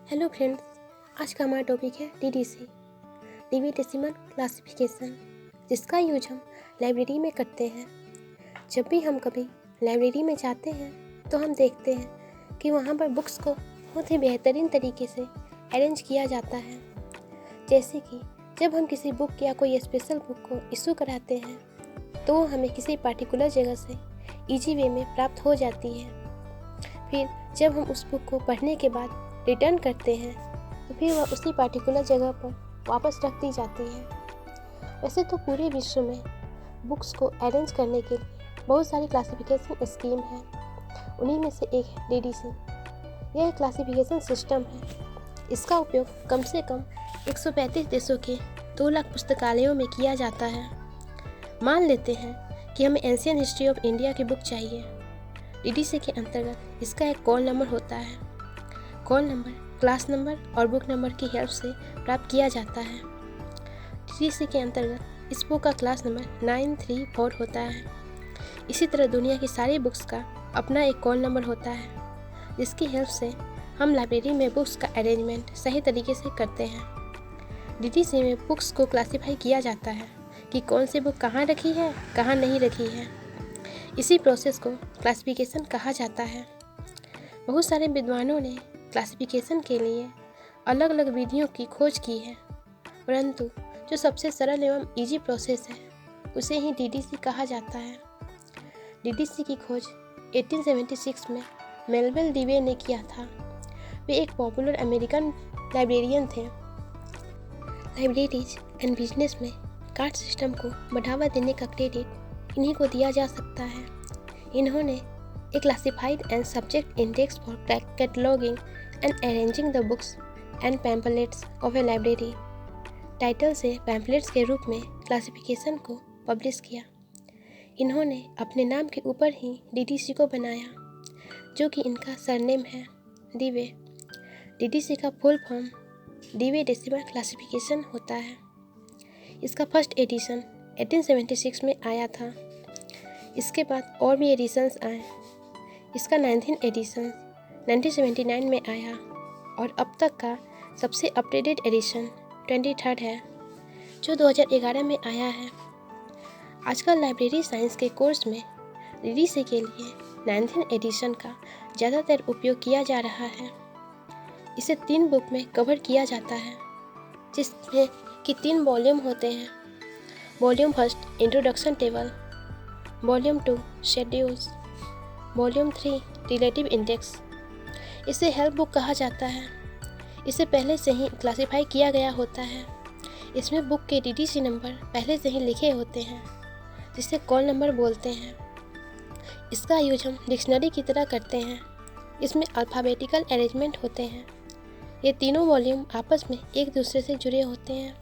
Hello friends, आज का हमारा टॉपिक है डीडीसी डिवी डेसिमल क्लासिफिकेशन, जिसका यूज हम लाइब्रेरी में करते हैं। जब भी हम कभी लाइब्रेरी में जाते हैं तो हम देखते हैं कि वहाँ पर बुक्स को बहुत ही बेहतरीन तरीके से अरेंज किया जाता है। जैसे कि जब हम किसी बुक या कोई स्पेशल बुक को इशू कराते हैं तो हमें किसी पार्टिकुलर जगह से ईजी वे में प्राप्त हो जाती है। फिर जब हम उस बुक को पढ़ने के बाद रिटर्न करते हैं तो फिर वह उसी पार्टिकुलर जगह पर वापस रख दी जाती है। वैसे तो पूरे विश्व में बुक्स को अरेंज करने के लिए बहुत सारी क्लासिफिकेशन स्कीम है। उन्हीं में से एक है डीडीसी। यह क्लासिफिकेशन सिस्टम है। इसका उपयोग कम से कम 135 देशों के 2 लाख पुस्तकालयों में किया जाता है। मान लेते हैं कि हमें एंशियंट हिस्ट्री ऑफ इंडिया की बुक चाहिए। डीडीसी के अंतर्गत इसका एक कॉल नंबर होता है। कॉल नंबर क्लास नंबर और बुक नंबर की हेल्प से प्राप्त किया जाता है। डीडीसी के अंतर्गत इस बुक का क्लास नंबर 934 होता है। इसी तरह दुनिया की सारी बुक्स का अपना एक कॉल नंबर होता है, जिसकी हेल्प से हम लाइब्रेरी में बुक्स का अरेंजमेंट सही तरीके से करते हैं। डीडीसी में बुक्स को क्लासीफाई किया जाता है कि कौन सी बुक कहाँ रखी है, कहाँ नहीं रखी है। इसी प्रोसेस को क्लासिफिकेशन कहा जाता है। बहुत सारे विद्वानों ने क्लासिफिकेशन के लिए अलग अलग विधियों की खोज की है, परंतु जो सबसे सरल एवं इजी प्रोसेस है उसे ही डीडीसी कहा जाता है। डीडीसी की खोज 1876 में मेलविल डीवे ने किया था। वे एक पॉपुलर अमेरिकन लाइब्रेरियन थे। लाइब्रेरीज एंड बिजनेस में कार्ड सिस्टम को बढ़ावा देने का क्रेडिट इन्हीं को दिया जा सकता है। इन्होंने a classified and subject index for cataloging and arranging the books and pamphlets of a library title से पैम्पलेट्स के रूप में क्लासिफिकेशन को पब्लिश किया। इन्होंने अपने नाम के ऊपर ही डीडीसी को बनाया, जो कि इनका सरनेम है डीवे। डीडीसी का full form DV decimal classification होता है। इसका फर्स्ट एडिशन 1876 में आया था। इसके बाद और भी एडिशंस आए। इसका 19th एडिशन 1979 में आया और अब तक का सबसे अपडेटेड एडिशन 23rd है, जो 2011 में आया है। आजकल लाइब्रेरी साइंस के कोर्स में डीडीसी के लिए 19th एडिशन का ज़्यादातर उपयोग किया जा रहा है। इसे 3 बुक में कवर किया जाता है, जिसमें कि 3 वॉल्यूम होते हैं। Volume first introduction table, volume 2 schedules, volume 3 relative index. इसे हेल्प बुक कहा जाता है। इसे पहले से ही क्लासिफाई किया गया होता है। इसमें बुक के डीडीसी नंबर पहले से ही लिखे होते हैं, जिसे कॉल नंबर बोलते हैं। इसका यूज हम डिक्शनरी की तरह करते हैं। इसमें अल्फ़ाबेटिकल अरेंजमेंट होते हैं। ये तीनों वॉल्यूम आपस में एक दूसरे से जुड़े होते हैं।